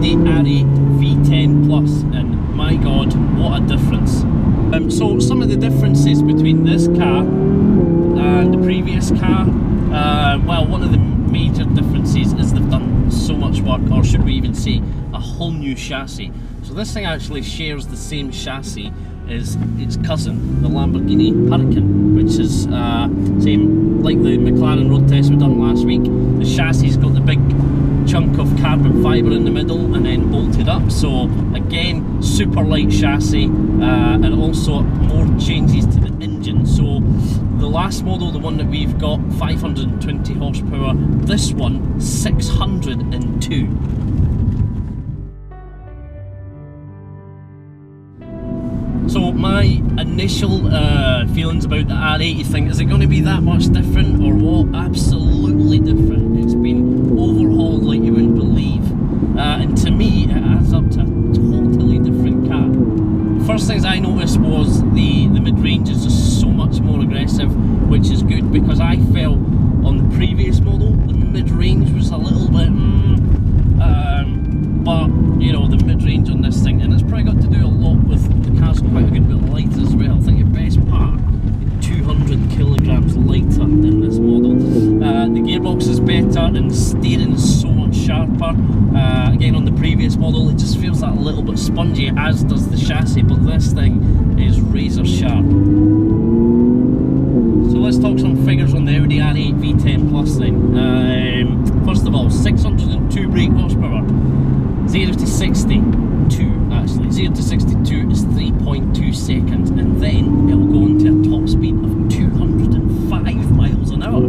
Audi R8 V10 Plus, and my god, what a difference. So some of the differences between this car and the previous car, well, one of the major differences is they've done so much work, or should we even say a whole new chassis. So this thing actually shares the same chassis as its cousin, the Lamborghini Huracan, which is same like the McLaren road test we done last week. The chassis got the big chunk of carbon fibre in the middle and then bolted up, so again super light chassis, and also more changes to the engine. So the last model, the one that we've got, 520 horsepower, this one 602. So my initial feelings about the R8, you think, is it going to be that much different or what? Absolutely different. It's been overhauled like you wouldn't believe, and to me it adds up to a totally different car. First things I noticed was the mid-range is just so much more aggressive, which is good, because I felt on the previous model the mid-range was a little bit but you know, the mid-range on this thing, and it's probably got to do a lot with the car's quite a good bit lighter as well. I think the best part, 200 kilograms lighter in this model. The gearbox is better and the steering is so much sharper. Again, on the previous model it just feels that little bit spongy, as does the chassis, but this thing is razor sharp. So let's talk some figures on the Audi R8 V10 Plus then. First of all, 602 brake horsepower. 0 to 62 actually. 0 to 62 is 3.2 seconds, and then it'll go into a top speed of 205 miles an hour.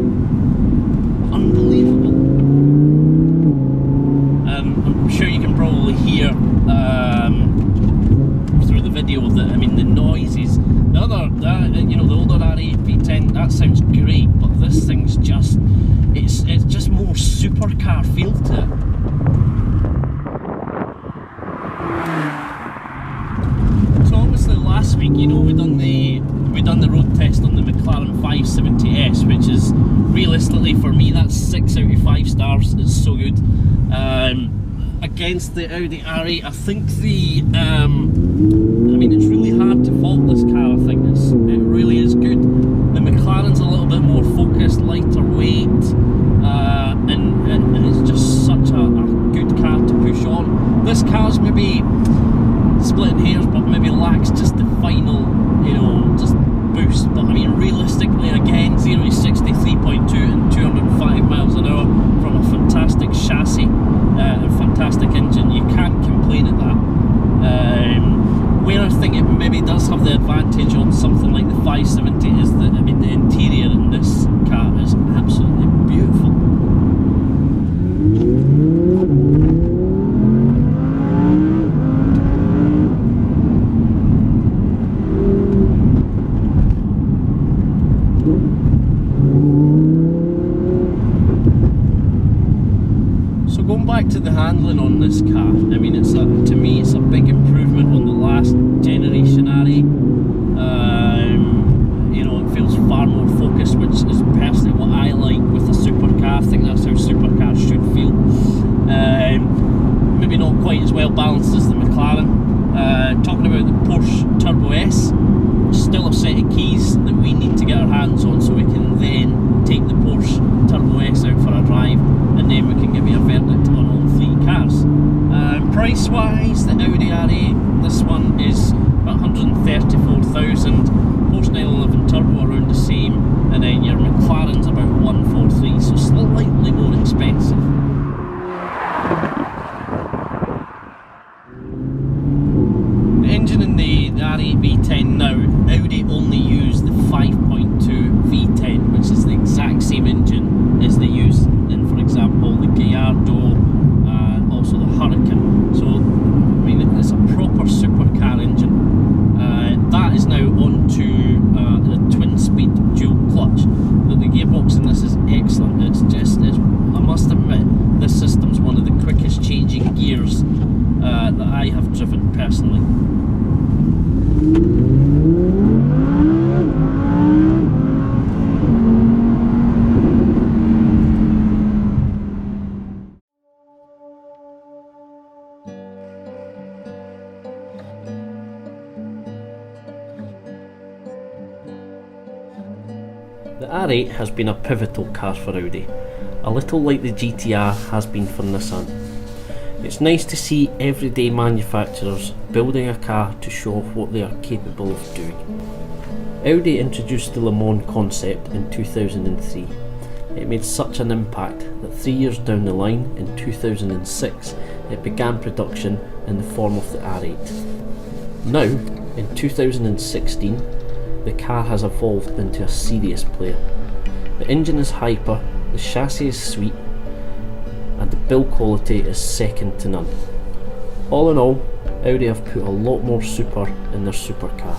Unbelievable. I'm sure you can probably hear through the video that, I mean, the noises. The other, you know, the older R8 V10, that sounds great, but this thing's just, it's just more supercar feel to it. Last week, you know, we done the road test on the McLaren 570S, which is realistically for me that's 6 out of 5 stars. It's so good. Against the Audi R8, I think I mean, it's really hard to fault this car. I think it really is good. The McLaren's a little bit more focused, lighter weight, and it's just such a good car to push on. This car's maybe splitting hairs, but maybe lacks just the final, you know, just boost. But I mean, realistically, again, 0 to 60, 3.2 and 205 miles an hour from a fantastic chassis and fantastic engine. You can't complain at that. Where I think it maybe does have the advantage on something like the 570 is that, I mean, the interior in this car is absolutely beautiful. Going back to the handling on this car, I mean, to me it's a big improvement on the last generation R8. You know, it feels far more focused, which is personally what I like with a supercar. I think that's how supercars should feel. Maybe not quite as well balanced as the McLaren. Talking about the Porsche Turbo S, still a set of keys that we need to get our hands on, so we can then take the Porsche Turbo S out for a drive, and then we can give you a verdict on all 3 cars. Price wise, the Audi R8, this one is about 134,000, Porsche 911 Turbo around the same, and then your McLaren's about 143, so slightly more expensive. The engine in the R8 V10 now, Audi only use the 5.2 V10, which is the exact same engine as they use in, for example, the Gallardo and also the Huracan. So, I mean, it's a proper supercar engine. That is now onto the twin-speed dual clutch. The gearbox in this is excellent. It's I must admit, this system's one of the quickest changing gears that I have driven personally. The R8 has been a pivotal car for Audi, a little like the GTR has been for Nissan. It's nice to see everyday manufacturers building a car to show off what they are capable of doing. Audi introduced the Le Mans concept in 2003. It made such an impact that 3 years down the line, in 2006, it began production in the form of the R8. Now, in 2016, the car has evolved into a serious player. The engine is hyper, the chassis is sweet, and the build quality is second to none. All in all, Audi have put a lot more super in their supercar.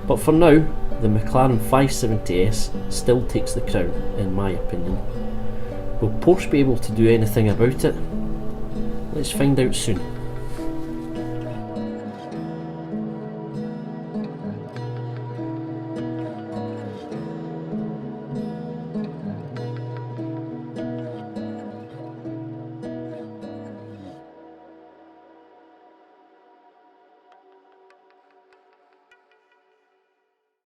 But for now, the McLaren 570S still takes the crown, in my opinion. Will Porsche be able to do anything about it? Let's find out soon.